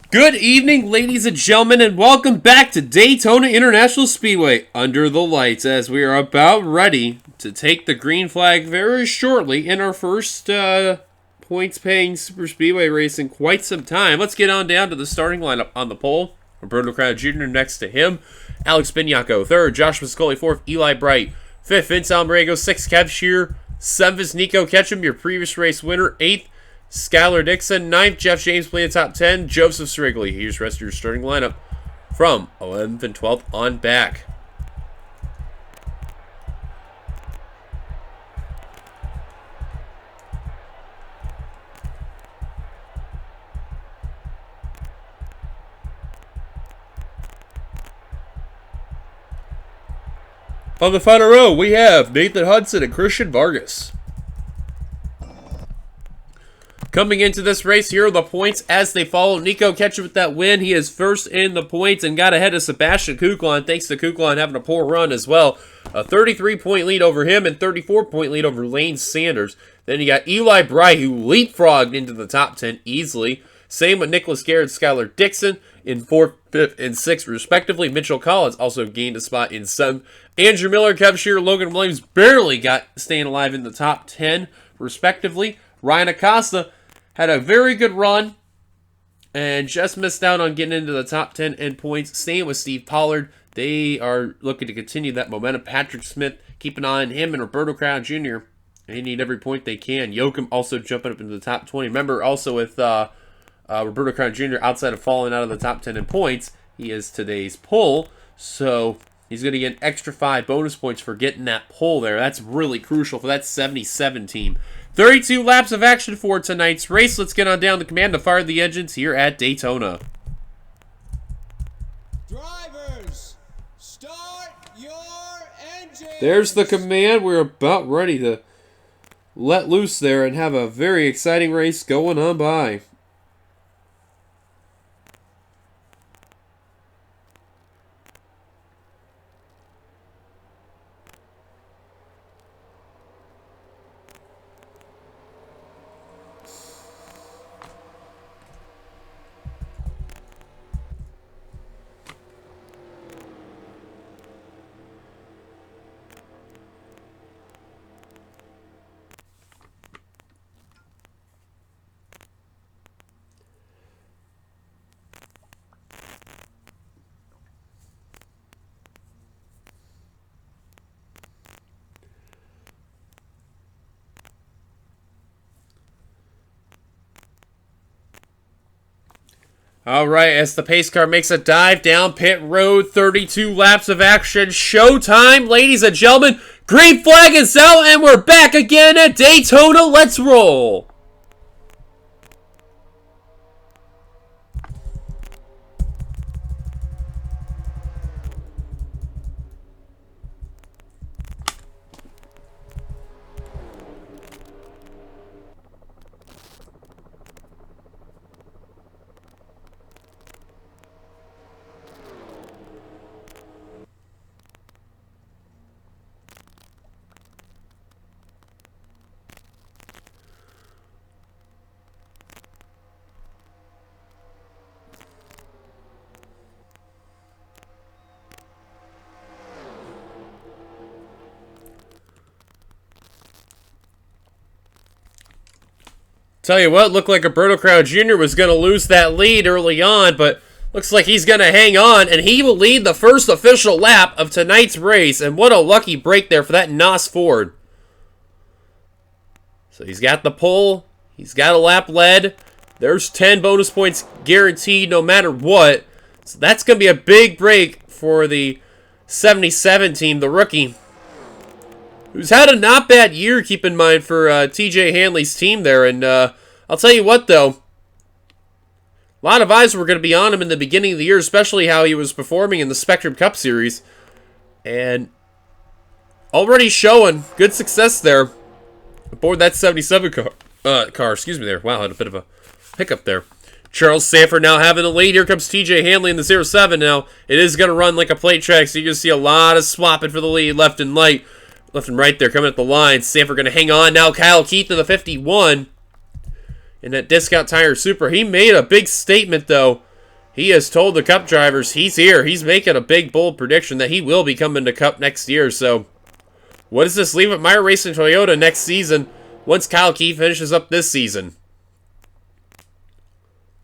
Good evening, ladies and gentlemen, and welcome back to Daytona International Speedway Under the Lights, as we are about ready to take the green flag very shortly in our first points-paying super speedway race in quite some time. Let's get on down to the starting lineup on the pole. Roberto Crowder Jr. next to him, Alex Biniaco third, Josh Viscoli fourth, Eli Bright fifth, Vince Almarigo sixth, Kev Shear seventh, Nico Ketchum, your previous race winner, eighth, Skylar Dixon, 9th, Jeff James playing top 10, Joseph Srigley. Here's the rest of your starting lineup from 11th and 12th on back. On the final row, we have Nathan Hudson and Christian Vargas. Coming into this race, here are the points as they follow. Nico Ketchum with that win. He is first in the points and got ahead of Sebastian Kuklon, thanks to Kuklon having a poor run as well. A 33-point lead over him and 34-point lead over Lane Sanders. Then you got Eli Bright, who leapfrogged into the top 10 easily. Same with Nicholas Garrett, Skylar Dixon in 4th, 5th, and 6th, respectively. Mitchell Collins also gained a spot in 7th. Andrew Miller, Kev Shear, Logan Williams barely got staying alive in the top 10, respectively. Ryan Acosta had a very good run and just missed out on getting into the top 10 in points. Same with Steve Pollard. They are looking to continue that momentum. Patrick Smith, keep an eye on him, and Roberto Crowder Jr. They need every point they can. Yoakum also jumping up into the top 20. Remember, also with Roberto Crowder Jr. outside of falling out of the top 10 in points, he is today's pole. So he's going to get an extra 5 bonus points for getting that pole there. That's really crucial for that 77 team. 32 laps of action for tonight's race. Let's get on down the command to fire the engines here at Daytona. Drivers, start your engines. There's the command. We're about ready to let loose there and have a very exciting race going on by. All right, as the pace car makes a dive down pit road, 32 laps of action. Showtime, ladies and gentlemen. Green flag is out, and we're back again at Daytona. Let's roll. Tell you what, looked like Roberto Crowder Jr. was going to lose that lead early on, but looks like he's going to hang on, and he will lead the first official lap of tonight's race, and what a lucky break there for that NOS Ford. So he's got the pole, he's got a lap led, there's 10 bonus points guaranteed no matter what, so that's going to be a big break for the 77 team, the rookie, who's had a not bad year, keep in mind, for TJ Hanley's team there. And I'll tell you what, though. A lot of eyes were going to be on him in the beginning of the year, especially how he was performing in the Spectrum Cup Series. And already showing good success there aboard that 77 car. Excuse me there. Wow, I had a bit of a hiccup there. Charles Sanford now having the lead. Here comes TJ Hanley in the 07 now. It is going to run like a plate track, so you're going to see a lot of swapping for the lead left and right. Left and right there coming at the line. Sanford going to hang on. Now Kyle Keith in the 51. In that Discount Tire Super. He made a big statement, though, he has told the Cup drivers he's here. He's making a big, bold prediction that he will be coming to Cup next year. So, what does this leave at Meyer Racing Toyota next season once Kyle Key finishes up this season?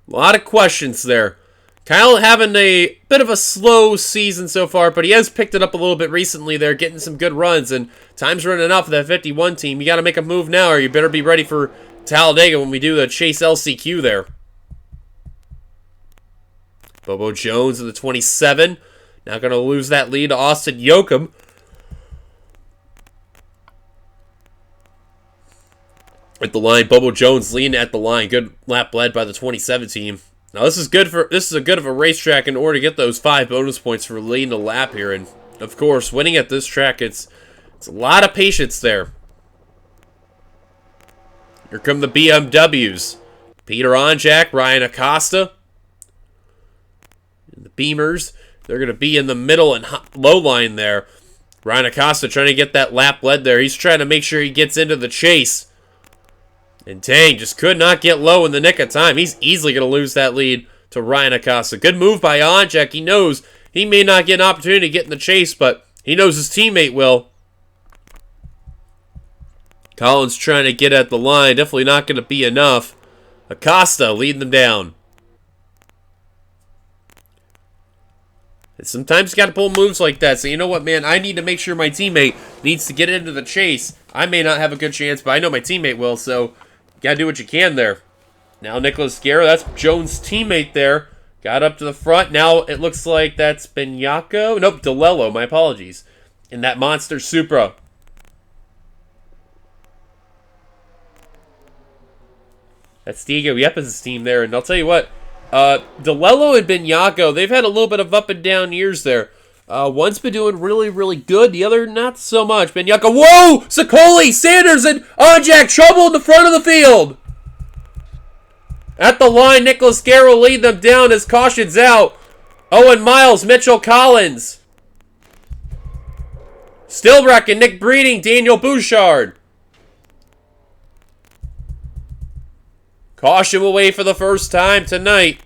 A lot of questions there. Kyle having a bit of a slow season so far, but he has picked it up a little bit recently there, getting some good runs, and time's running out for that 51 team. You got to make a move now, or you better be ready for Talladega when we do the Chase LCQ there. Bobo Jones in the 27. Now going to lose that lead to Austin Yoakum. At the line, Bobo Jones leading at the line. Good lap led by the 27 team. Now this is a good of a racetrack in order to get those 5 bonus points for leading the lap here, and of course, winning at this track, it's a lot of patience there. Here come the BMWs. Peter Onjak, Ryan Acosta. And the Beamers, they're going to be in the middle and low line there. Ryan Acosta trying to get that lap led there. He's trying to make sure he gets into the chase. And Tang just could not get low in the nick of time. He's easily going to lose that lead to Ryan Acosta. Good move by Onjak. He knows he may not get an opportunity to get in the chase, but he knows his teammate will. Collins trying to get at the line. Definitely not going to be enough. Acosta leading them down. And sometimes you got to pull moves like that. So you know what, man? I need to make sure my teammate needs to get into the chase. I may not have a good chance, but I know my teammate will, so gotta do what you can there. Now Nicholas Guerra, that's Jones' teammate there. Got up to the front. Now it looks like that's Benyako. Nope, DeLello, my apologies. In that Monster Supra. That's Diego Yepes' team there. And I'll tell you what, DeLello and Benyako, they've had a little bit of up and down years there. One's been doing really, really good. The other, not so much. Benyako, whoa! Sicoli, Sanders, and Onjak, trouble in the front of the field. At the line, Nicholas Guerra lead them down as caution's out. Owen Miles, Mitchell Collins. Stillbreck and Nick Breeding, Daniel Bouchard. Caution away for the first time tonight.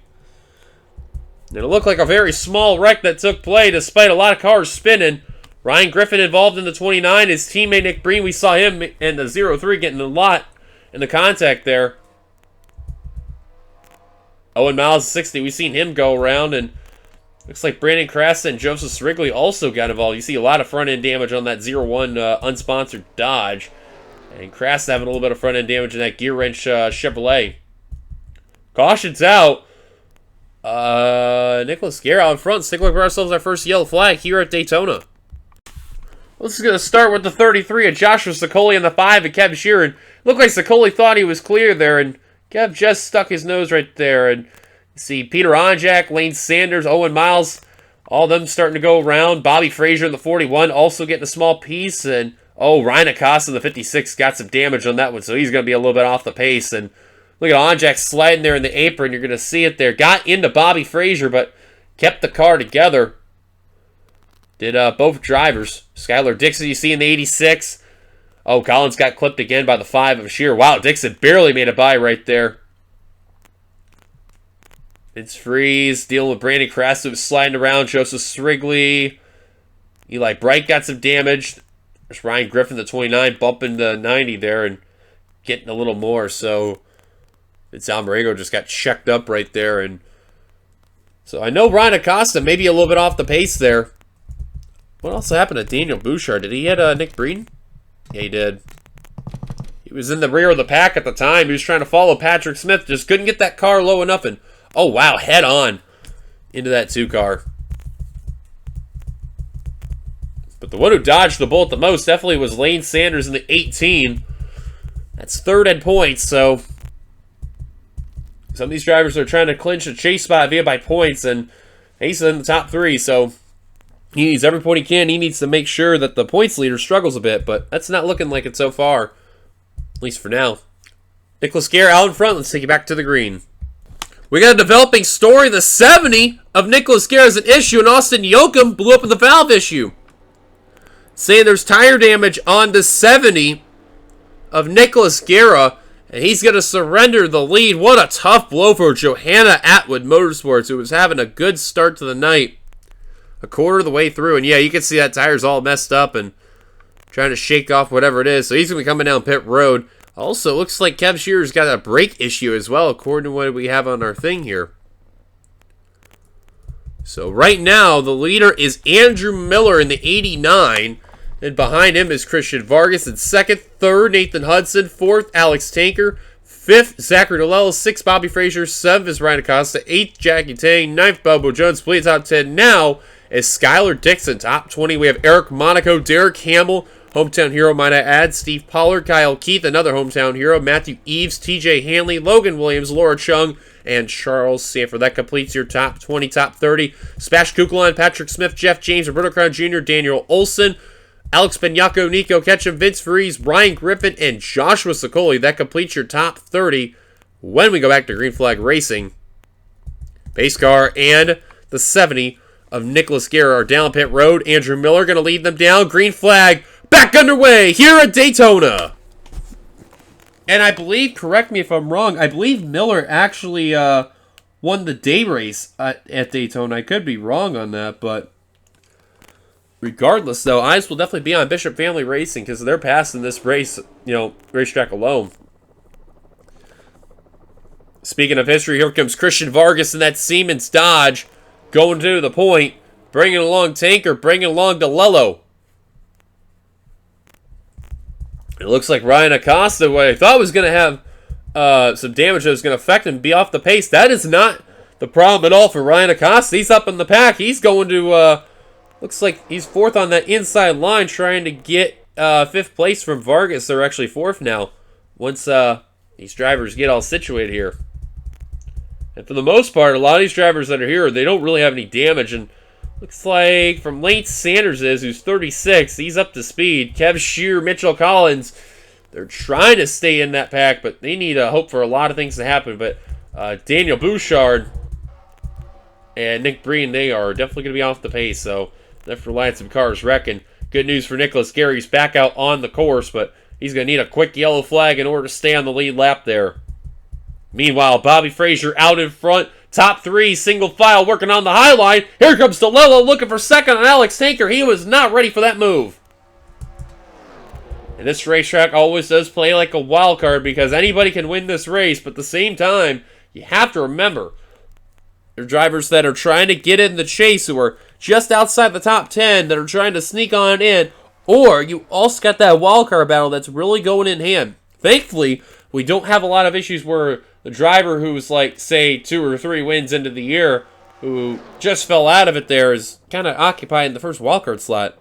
It looked like a very small wreck that took place despite a lot of cars spinning. Ryan Griffin involved in the 29. His teammate Nick Breen, we saw him in the 03 getting a lot in the contact there. Owen Miles 60. We've seen him go around, and looks like Brandon Krasta and Joseph Wrigley also got involved. You see a lot of front-end damage on that 01 unsponsored Dodge. And Krasta having a little bit of front-end damage in that gear wrench Chevrolet. Caution's out. Nicholas Guerra out in front. Stick with ourselves our first yellow flag here at Daytona. This is going to start with the 33 of Joshua Sicoli and the 5 of Kev Sheeran. Looked like Sicoli thought he was clear there, and Kev just stuck his nose right there. And you see Peter Onjak, Lane Sanders, Owen Miles, all of them starting to go around. Bobby Frazier in the 41 also getting a small piece. And, oh, Ryan Acosta in the 56 got some damage on that one, so he's going to be a little bit off the pace. And look at Onjak sliding there in the apron. You're going to see it there. Got into Bobby Frazier, but kept the car together. Did both drivers. Skylar Dixon, you see in the 86. Oh, Collins got clipped again by the 5 of Shear. Wow, Dixon barely made a bye right there. It's Freeze dealing with Brandon Krasta, who's sliding around. Joseph Wrigley. Eli Bright got some damage. There's Ryan Griffin, the 29, bumping the 90 there and getting a little more. So it's Almarego just got checked up right there. And so I know Ryan Acosta maybe a little bit off the pace there. What else happened to Daniel Bouchard? Did he hit Nick Breen? Yeah, he did. He was in the rear of the pack at the time. He was trying to follow Patrick Smith. Just couldn't get that car low enough. And, oh, wow, head on into that 2 car. But the one who dodged the bullet the most definitely was Lane Sanders in the 18. That's 3rd in points, so some of these drivers are trying to clinch a chase spot via by points, and he's in the top 3, so he needs every point he can. He needs to make sure that the points leader struggles a bit, but that's not looking like it so far, at least for now. Nicholas Guerra out in front. Let's take you back to the green. We got a developing story. The 70 of Nicholas Guerra is an issue, and Austin Yoakum blew up in the valve issue, saying there's tire damage on the 70 of Nicholas Guerra. And he's going to surrender the lead. What a tough blow for Johanna Atwood Motorsports, who was having a good start to the night. A quarter of the way through. And yeah, you can see that tire's all messed up and trying to shake off whatever it is. So he's going to be coming down pit road. Also, looks like Kev Shearer's got a brake issue as well, according to what we have on our thing here. So right now, the leader is Andrew Miller in the 89. And behind him is Christian Vargas in second. Third, Nathan Hudson. Fourth, Alex Tanker. Fifth, Zachary DeLello. Sixth, Bobby Frazier. Seventh is Ryan Acosta. Eighth, Jackie Tang. Ninth, Bobo Jones. Play top 10 now is Skylar Dixon. Top 20, we have Eric Monaco, Derek Campbell, hometown hero, might I add. Steve Pollard, Kyle Keith, another hometown hero. Matthew Eves, TJ Hanley, Logan Williams, Laura Chung, and Charles Sanford. That completes your top 20, top 30. Sebastian Kukulon, Patrick Smith, Jeff James, Roberto Crown Jr., Daniel Olson, Alex Benyako, Nico Ketchum, Vince Freeze, Ryan Griffin, and Joshua Sicoli. That completes your top 30 when we go back to Green Flag Racing. Pace car and the 70 of Nicholas Guerra are down pit road. Andrew Miller going to lead them down. Green Flag back underway here at Daytona. And I believe, correct me if I'm wrong, I believe Miller actually won the day race at Daytona. I could be wrong on that, but regardless, though, eyes will definitely be on Bishop Family Racing because they're passing this race, racetrack alone. Speaking of history, here comes Christian Vargas in that Siemens Dodge going to the point, bringing along Tanker, bringing along DeLello. It looks like Ryan Acosta, what I thought was going to have some damage that was going to affect him, be off the pace. That is not the problem at all for Ryan Acosta. He's up in the pack. He's going to, looks like he's fourth on that inside line, trying to get fifth place from Vargas. They're actually fourth now, once these drivers get all situated here. And for the most part, a lot of these drivers that are here, they don't really have any damage. And looks like from Lance Sanders who's 36, he's up to speed. Kev Shear, Mitchell Collins, they're trying to stay in that pack, but they need hope for a lot of things to happen. But Daniel Bouchard and Nick Breen, they are definitely going to be off the pace. So they're relying some cars wrecking. Good news for Nicholas Guerra. He's back out on the course, but he's going to need a quick yellow flag in order to stay on the lead lap there. Meanwhile, Bobby Frazier out in front. Top three, single file, working on the high line. Here comes DeLello looking for second on Alex Tanker. He was not ready for that move. And this racetrack always does play like a wild card because anybody can win this race. But at the same time, you have to remember, there are drivers that are trying to get in the chase who are just outside the top 10 that are trying to sneak on in. Or you also got that wild card battle that's really going in hand. Thankfully, we don't have a lot of issues where the driver who's like, say, 2 or 3 wins into the year, who just fell out of it there, is kind of occupying the first wildcard slot.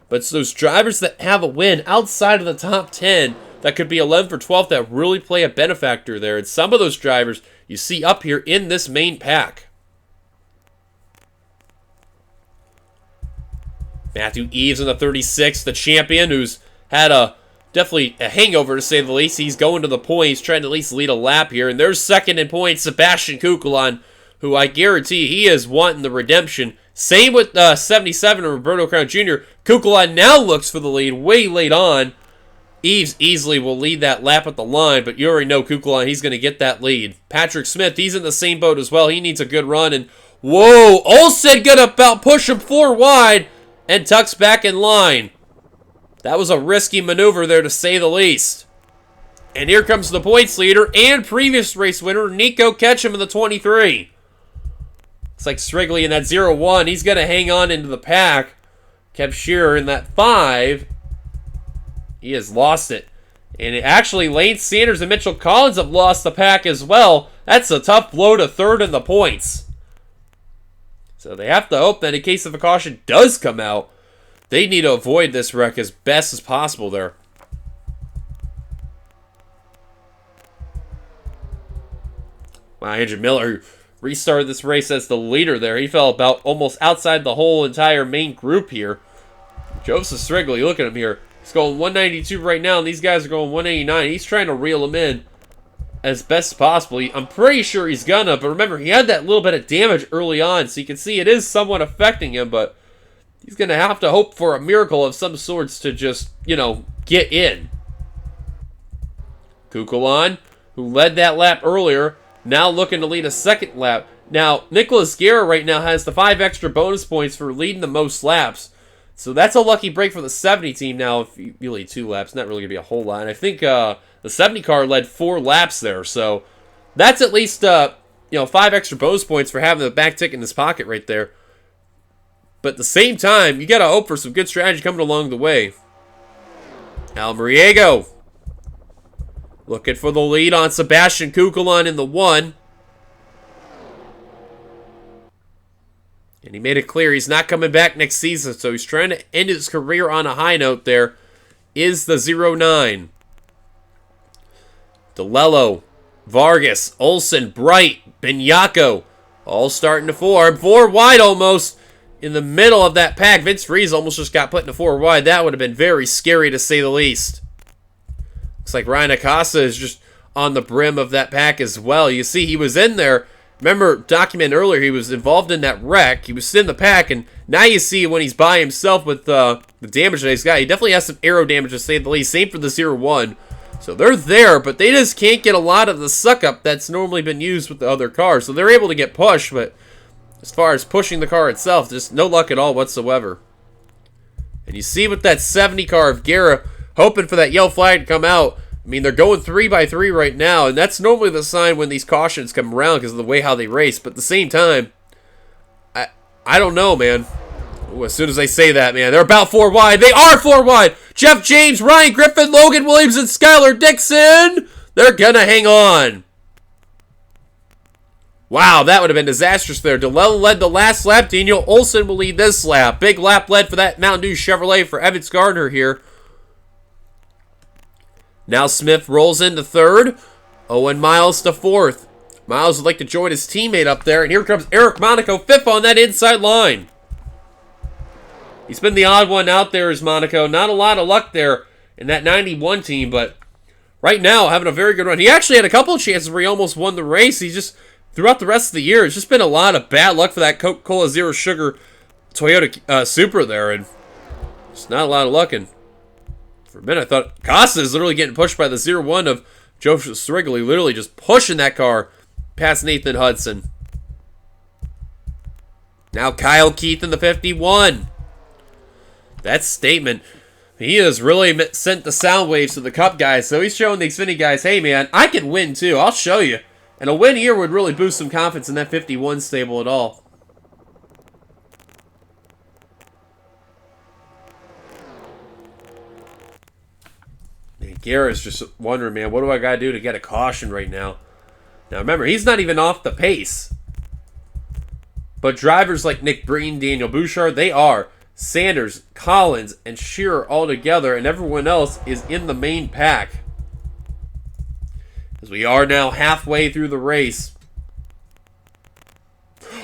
But it's those drivers that have a win outside of the top 10 that could be 11 for 12 that really play a benefactor there. And some of those drivers you see up here in this main pack. Matthew Eves in the 36, the champion, who's had definitely a hangover, to say the least. He's going to the point. He's trying to at least lead a lap here. And there's second in points, Sebastian Kukulon, who I guarantee he is wanting the redemption. Same with 77 and Roberto Crown Jr. Kukulon now looks for the lead way late on. Eves easily will lead that lap at the line, but you already know Kukulon, he's going to get that lead. Patrick Smith, he's in the same boat as well. He needs a good run. And whoa, Olsen going to about push him 4 wide and tucks back in line. That was a risky maneuver there, to say the least. And here comes the points leader and previous race winner, Nico Ketchum in the 23. Looks like Strigley in that 0-1. He's going to hang on into the pack. Kev Shearer in that 5. He has lost it. And actually, Lane Sanders and Mitchell Collins have lost the pack as well. That's a tough blow to third in the points. So they have to hope that in case of a caution does come out, they need to avoid this wreck as best as possible there. Wow, Andrew Miller restarted this race as the leader there. He fell about almost outside the whole entire main group here. Joseph Strigley, look at him here. He's going 192 right now, and these guys are going 189. He's trying to reel him in as best as possible. I'm pretty sure he's gonna, but remember, he had that little bit of damage early on, so you can see it is somewhat affecting him, but he's going to have to hope for a miracle of some sorts to just, get in. Kukulon who led that lap earlier, now looking to lead a second lap. Now, Nicholas Guerra right now has the 5 extra bonus points for leading the most laps. So that's a lucky break for the 70 team. Now, if you lead 2 laps, not really going to be a whole lot. And I think the 70 car led 4 laps there. So that's at least 5 extra bonus points for having the back tick in his pocket right there. But at the same time, you got to hope for some good strategy coming along the way. Almariego looking for the lead on Sebastian Kukulon in the 1. And he made it clear he's not coming back next season, so he's trying to end his career on a high note there. Is the 09. DeLello, Vargas, Olsen, Bright, Benyako, all starting to form. 4 wide almost in the middle of that pack. Vince Freeze almost just got put into 4 wide. That would have been very scary to say the least. Looks like Ryan Acosta is just on the brim of that pack as well. You see he was in there. Remember, document earlier, he was involved in that wreck. He was in the pack, and now you see when he's by himself with the damage that he's got, he definitely has some aero damage to say the least. Same for the 01. So they're there, but they just can't get a lot of the suck-up that's normally been used with the other cars. So they're able to get pushed, but as far as pushing the car itself, just no luck at all whatsoever. And you see with that 70 car of Guerra, hoping for that yellow flag to come out. I mean, they're going 3x3 right now, and that's normally the sign when these cautions come around because of the way how they race. But at the same time, I don't know, man. Ooh, as soon as I say that, man, they're about 4 wide. They are 4 wide. Jeff James, Ryan Griffin, Logan Williams, and Skylar Dixon. They're going to hang on. Wow, that would have been disastrous there. DeLello led the last lap. Daniel Olsen will lead this lap. Big lap led for that Mountain Dew Chevrolet for Evans Gardner here. Now Smith rolls into 3rd. Owen Miles to 4th. Miles would like to join his teammate up there. And here comes Eric Monaco, 5th on that inside line. He's been the odd one out there as Monaco. Not a lot of luck there in that 91 team. But right now, having a very good run. He actually had a couple of chances where he almost won the race. He's just, throughout the rest of the year, it's just been a lot of bad luck for that Coca-Cola Zero Sugar Toyota Supra there. And it's not a lot of luck. And for a minute, I thought Costa is literally getting pushed by the 01 of Joseph Strigley, literally just pushing that car past Nathan Hudson. Now Kyle Keith in the 51. That statement, he has really sent the sound waves to the Cup guys, so he's showing the Xfinity guys, hey man, I can win too, I'll show you. And a win here would really boost some confidence in that 51 stable at all. Guerra's just wondering, man, what do I got to do to get a caution right now? Now, remember, he's not even off the pace. But drivers like Nick Breen, Daniel Bouchard, they are. Sanders, Collins, and Shearer all together, and everyone else is in the main pack. As we are now halfway through the race.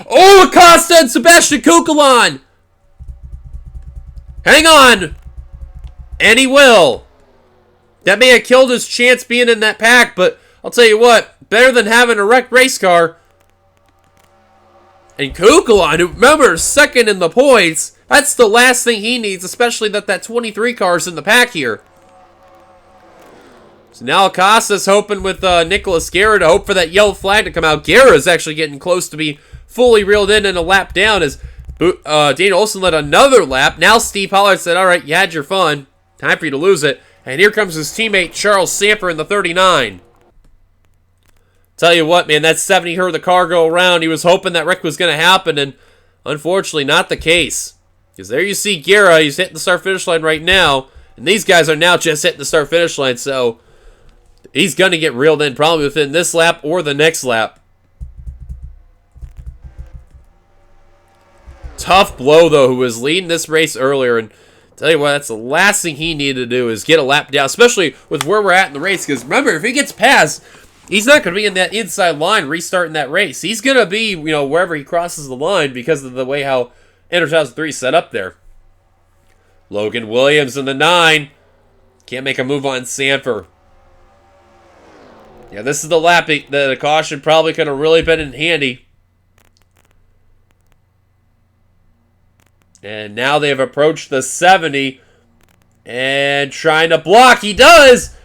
Oh, Acosta and Sebastian Kukulon! Hang on! And he will. That may have killed his chance being in that pack, but I'll tell you what, better than having a wrecked race car. And Kukulon, who remember, second in the points, that's the last thing he needs, especially that 23 car is in the pack here. So now Acosta's hoping with Nicholas Guerra to hope for that yellow flag to come out. Guerra's actually getting close to be fully reeled in and a lap down as Daniel Olsen led another lap. Now Steve Pollard said, all right, you had your fun. Time for you to lose it. And here comes his teammate, Charles Samper in the 39. Tell you what, man, that 70 heard the car go around. He was hoping that wreck was going to happen, and unfortunately not the case. Because there you see Guerra, he's hitting the start-finish line right now, and these guys are now just hitting the start-finish line, so he's going to get reeled in probably within this lap or the next lap. Tough blow, though, who was leading this race earlier, and tell you what, that's the last thing he needed to do is get a lap down, especially with where we're at in the race. Because remember, if he gets past, he's not going to be in that inside line restarting that race. He's going to be, wherever he crosses the line because of the way how Inter 2003 is set up there. Logan Williams in the 9. Can't make a move on Sanford. Yeah, this is the lap that a caution probably could have really been in handy. And now they have approached the 70 and trying to block. He does!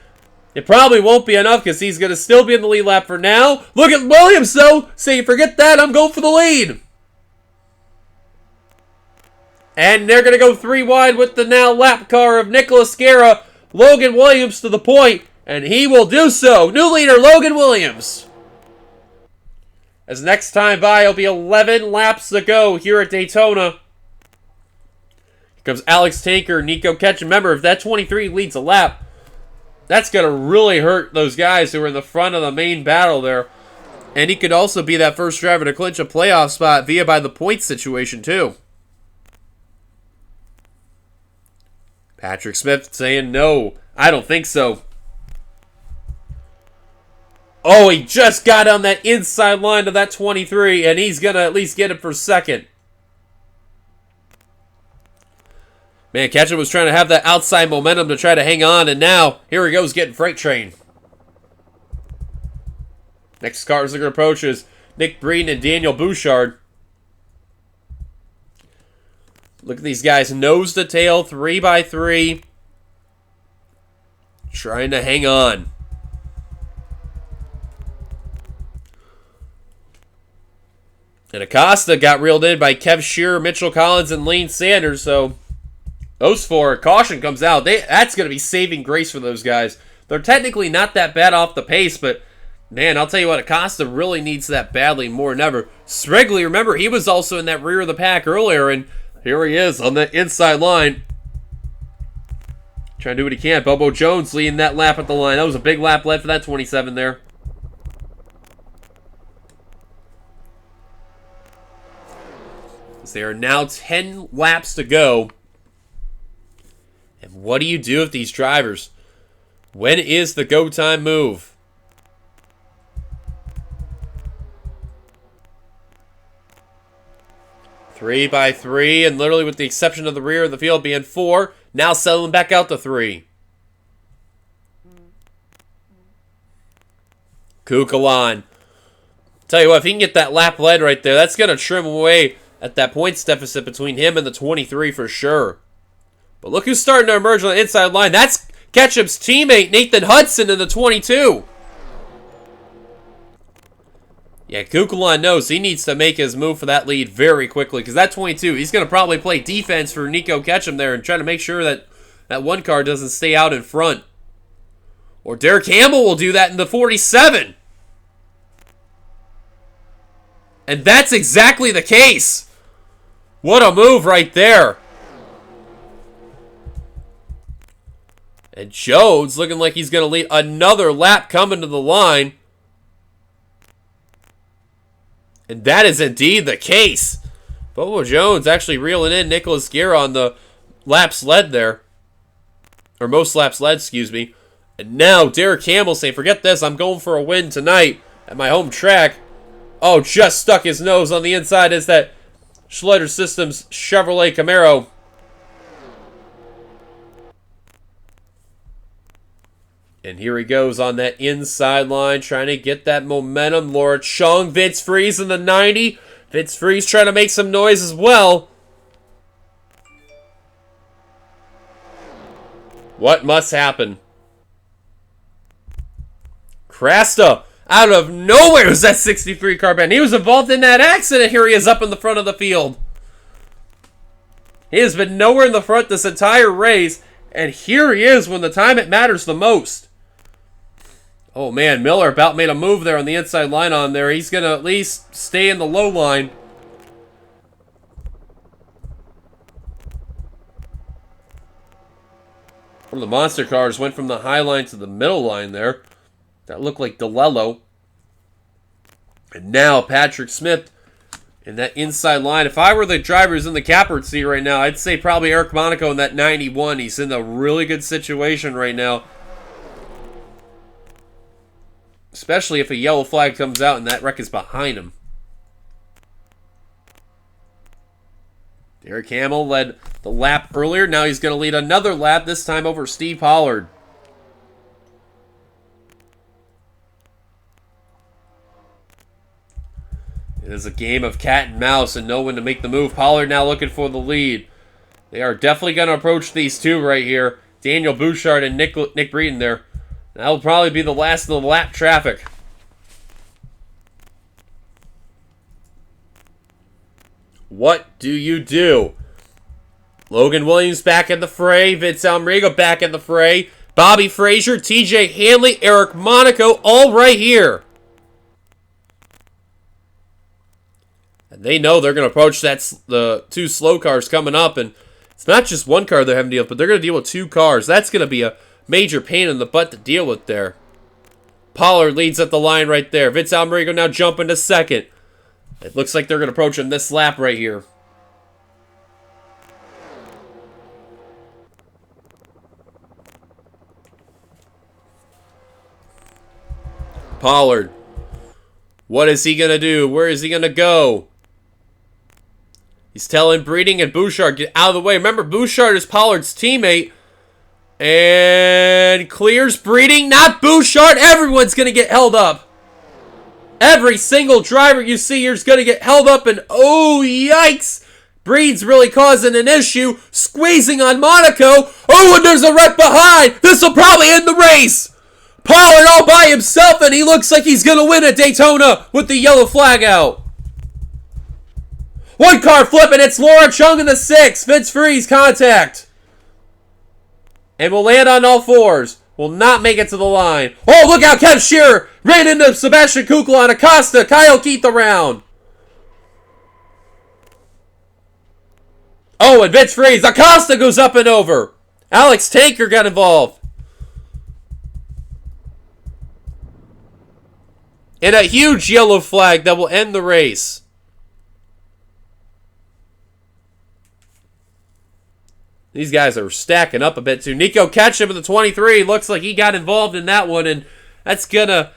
It probably won't be enough because he's going to still be in the lead lap for now. Look at Williams, though. Say, forget that. I'm going for the lead. And they're going to go 3 wide with the now lap car of Nicholas Guerra. Logan Williams to the point, and he will do so. New leader, Logan Williams. As next time by, it'll be 11 laps to go here at Daytona. Here comes Alex Tanker, Nico Ketchum. Remember, if that 23 leads a lap, that's going to really hurt those guys who are in the front of the main battle there. And he could also be that first driver to clinch a playoff spot via by the points situation, too. Patrick Smith saying no. I don't think so. Oh, he just got on that inside line of that 23, and he's going to at least get it for second. Man, Ketchum was trying to have that outside momentum to try to hang on, and now, here he goes getting freight train. Next cars are going to approach is Nick Breeden and Daniel Bouchard. Look at these guys, nose to tail, 3x3. Trying to hang on. And Acosta got reeled in by Kev Shearer, Mitchell Collins, and Lane Sanders, so those 4, caution comes out. That's going to be saving grace for those guys. They're technically not that bad off the pace, but man, I'll tell you what, Acosta really needs that badly more than ever. Sprigley, remember, he was also in that rear of the pack earlier, and here he is on the inside line. Trying to do what he can. Bobo Jones leading that lap at the line. That was a big lap led for that 27 there. There are now 10 laps to go. And what do you do with these drivers? When is the go time move? Three by 3, and literally with the exception of the rear of the field being 4, now settling back out to 3. Kukulon. Tell you what, if he can get that lap led right there, that's going to trim away at that points deficit between him and the 23 for sure. But look who's starting to emerge on the inside line. That's Ketchum's teammate, Nathan Hudson, in the 22. Yeah, Kukulon knows he needs to make his move for that lead very quickly, because that 22, he's going to probably play defense for Nico Ketchum there and try to make sure that that one car doesn't stay out in front. Or Derek Campbell will do that in the 47. And that's exactly the case. What a move right there. And Jones looking like he's going to lead another lap coming to the line. And that is indeed the case. Bobo Jones actually reeling in Nicholas Guerra on the laps led there. Or most laps led, excuse me. And now Derek Campbell saying, forget this, I'm going for a win tonight at my home track. Oh, just stuck his nose on the inside is that Schletter Systems Chevrolet Camaro. And here he goes on that inside line, trying to get that momentum. Laura Chung, Vince Freeze in the 90. Vince Freeze trying to make some noise as well. What must happen? Crasta, out of nowhere, was that 63 car band. He was involved in that accident. Here he is up in the front of the field. He has been nowhere in the front this entire race. And here he is when the time it matters the most. Oh man, Miller about made a move there on the inside line on there. He's going to at least stay in the low line. One of the monster cars went from the high line to the middle line there. That looked like DeLello. And now Patrick Smith in that inside line. If I were the drivers in the catbird seat right now, I'd say probably Eric Monaco in that 91. He's in a really good situation right now. Especially if a yellow flag comes out and that wreck is behind him. Derek Hamill led the lap earlier. Now he's going to lead another lap, this time over Steve Pollard. It is a game of cat and mouse and no one to make the move. Pollard now looking for the lead. They are definitely going to approach these two right here. Daniel Bouchard and Nick Breeden there. That'll probably be the last of the lap traffic. What do you do? Logan Williams back in the fray. Vince Almrigo back in the fray. Bobby Frazier, TJ Hanley, Eric Monaco, all right here. And they know they're going to approach the two slow cars coming up. And it's not just one car they're having to deal with, but they're going to deal with two cars. That's going to be a major pain in the butt to deal with there. Pollard leads at the line right there. Vince Almrigo now jumping to second. It looks like they're going to approach him this lap right here. Pollard. What is he going to do? Where is he going to go? He's telling Breeding and Bouchard, get out of the way. Remember, Bouchard is Pollard's teammate. And clears Breeding, not Bouchard. Everyone's going to get held up. Every single driver you see here is going to get held up. And oh, yikes. Breed's really causing an issue. Squeezing on Monaco. Oh, and there's a wreck behind. This will probably end the race. Pollard all by himself, and he looks like he's going to win at Daytona with the yellow flag out. One car flipping. It's Laura Chung in the 6. Vince Freeze contact. And will land on all fours. Will not make it to the line. Oh, look out. Kev Shearer ran into Sebastian Kukla on Acosta. Kyle Keith around. Oh, and Vince Freeze. Acosta goes up and over. Alex Tanker got involved. And a huge yellow flag that will end the race. These guys are stacking up a bit too. Nico Ketchum in the 23. Looks like he got involved in that one. And that's going to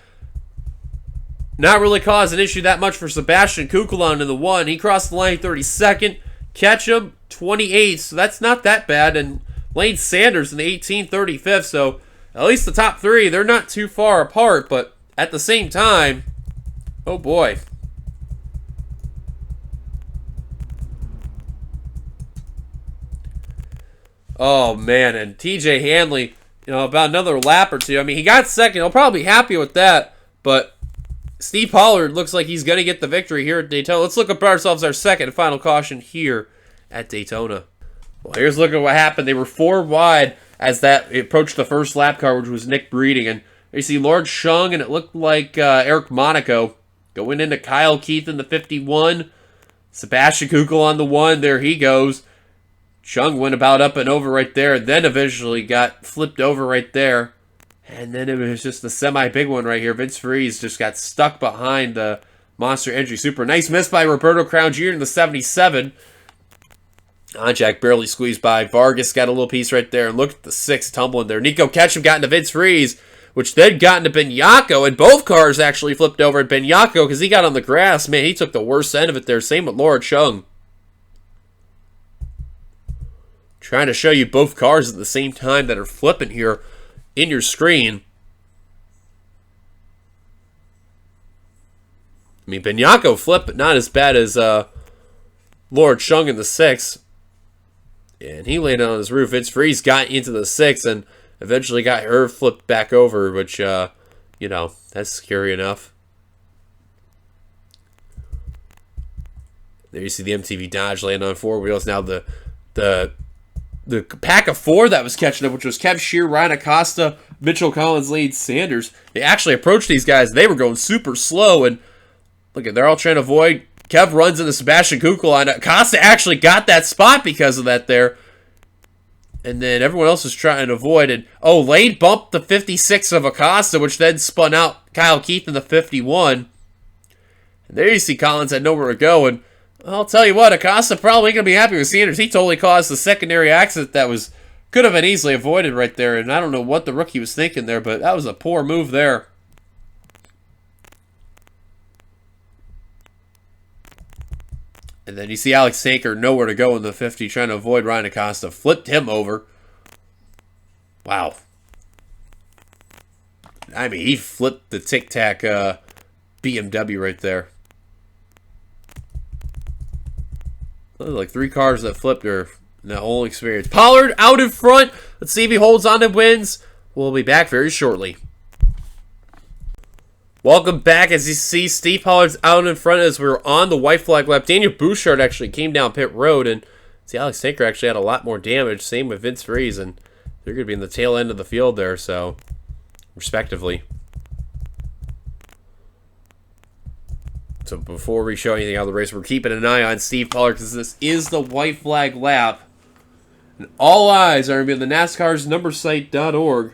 not really cause an issue that much for Sebastian Kukulon in the 1. He crossed the line 32nd. Ketchum 28th. So that's not that bad. And Lane Sanders in the 18, 35th. So at least the top 3, they're not too far apart. But at the same time, oh boy. Oh man, and TJ Hanley, about another lap or two. I mean, he got second. He'll probably be happy with that. But Steve Pollard looks like he's going to get the victory here at Daytona. Let's look up ourselves our second and final caution here at Daytona. Well, here's a look at what happened. They were 4 wide as that approached the first lap car, which was Nick Breeding. And you see Lord Chung, and it looked like Eric Monaco going into Kyle Keith in the 51. Sebastian Kukul on the 1. There he goes. Chung went about up and over right there, then eventually got flipped over right there. And then it was just the semi-big one right here. Vince Freeze just got stuck behind the Monster Energy Super. Nice miss by Roberto Crown Jr. in the 77. Jack barely squeezed by. Vargas got a little piece right there. And look at the 6 tumbling there. Nico Ketchum got into Vince Freeze, which then got into Benyako. And both cars actually flipped over at Benyako because he got on the grass. Man, he took the worst end of it there. Same with Laura Chung. Trying to show you both cars at the same time that are flipping here in your screen. I mean, Benyako flipped, but not as bad as Laura Chung in the 6. And he landed on his roof. Vince Freeze got into the 6 and eventually got her flipped back over, which, that's scary enough. There you see the MTV Dodge land on 4 wheels. Now the pack of 4 that was catching up, which was Kev Shear, Ryan Acosta, Mitchell Collins, Lane Sanders. They actually approached these guys. They were going super slow, and look, they're all trying to avoid. Kev runs into Sebastian Kukul, and Acosta actually got that spot because of that there. And then everyone else was trying to avoid it. Oh, Lane bumped the 56 of Acosta, which then spun out Kyle Keith in the 51. And there you see Collins had nowhere to go, and I'll tell you what, Acosta probably ain't going to be happy with Sanders. He totally caused the secondary accident that could have been easily avoided right there. And I don't know what the rookie was thinking there, but that was a poor move there. And then you see Alex Tanker nowhere to go in the 50, trying to avoid Ryan Acosta. Flipped him over. Wow. I mean, he flipped the Tic Tac BMW right there. Like 3 cars that flipped her in that whole experience. Pollard out in front. Let's see if he holds on and wins. We'll be back very shortly. Welcome back. As you see, Steve Pollard's out in front as we were on the white flag lap. Daniel Bouchard actually came down pit road, and see, Alex Tinker actually had a lot more damage. Same with Vince Freeze, and they're going to be in the tail end of the field there, so respectively. So before we show anything out of the race, we're keeping an eye on Steve Pollard because this is the white flag lap. And all eyes are going to be on the NASCAR's numbersite.org.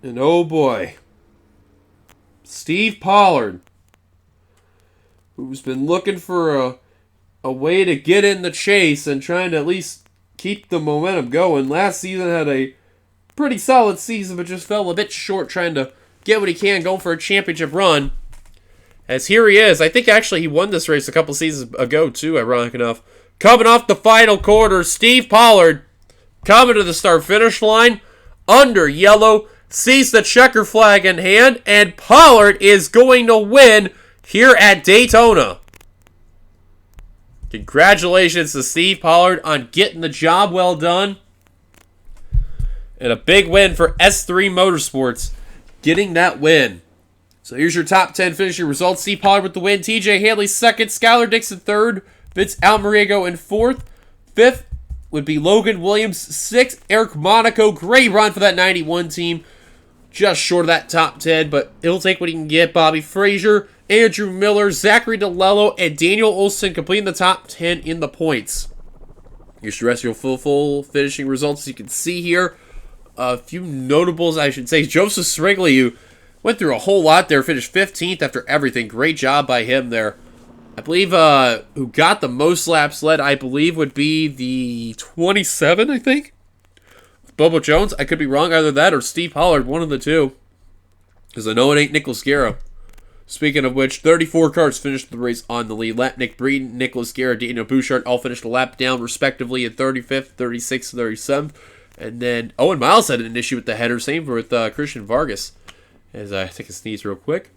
And oh boy, Steve Pollard, who's been looking for a way to get in the chase and trying to at least keep the momentum going. Last season had a pretty solid season, but just fell a bit short trying to get what he can, going for a championship run. As here he is. I think actually he won this race a couple seasons ago too, ironic enough. Coming off the final quarter, Steve Pollard coming to the start-finish line under yellow, sees the checker flag in hand, and Pollard is going to win here at Daytona. Congratulations to Steve Pollard on getting the job well done. And a big win for S3 Motorsports, getting that win. So here's your top 10 finishing results. Steve Pollard with the win. TJ Haley second. Skylar Dixon third. Vince Almarigo in fourth. Fifth would be Logan Williams. Sixth, Eric Monaco. Great run for that 91 team. Just short of that top 10, but he'll take what he can get. Bobby Frazier, Andrew Miller, Zachary DeLello, and Daniel Olson completing the top 10 in the points. Here's the rest of your full finishing results. You can see here a few notables, I should say. Joseph Srigley, who went through a whole lot there, finished 15th after everything. Great job by him there. I believe who got the most laps led, I believe, would be the 27, I think. Bobo Jones, I could be wrong, either that or Steve Pollard, one of the two. Because I know it ain't Nicholas Guerra. Speaking of which, 34 cars finished the race on the lead. Nick Breeden, Nicholas Guerra, Daniel Bouchard all finished a lap down, respectively, at 35th, 36th, 37th. And then Owen Miles had an issue with the header. Same with Christian Vargas. As I take a sneeze real quick.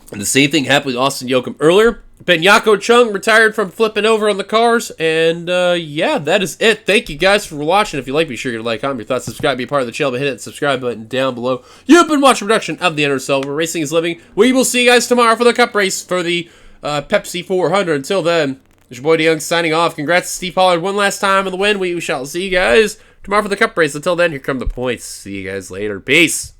And the same thing happened with Austin Yoakum earlier. Ben Yako Chung retired from flipping over on the cars. And yeah, that is it. Thank you guys for watching. If you like, be sure to like, comment your thoughts, subscribe, be a part of the channel, but hit that subscribe button down below. You've been watching a production of the NRSL, where racing is living. We will see you guys tomorrow for the Cup race for the Pepsi 400. Until then, it's your boy DeYoung signing off. Congrats to Steve Pollard one last time on the win. We shall see you guys tomorrow for the Cup race. Until then, here come the points. See you guys later. Peace.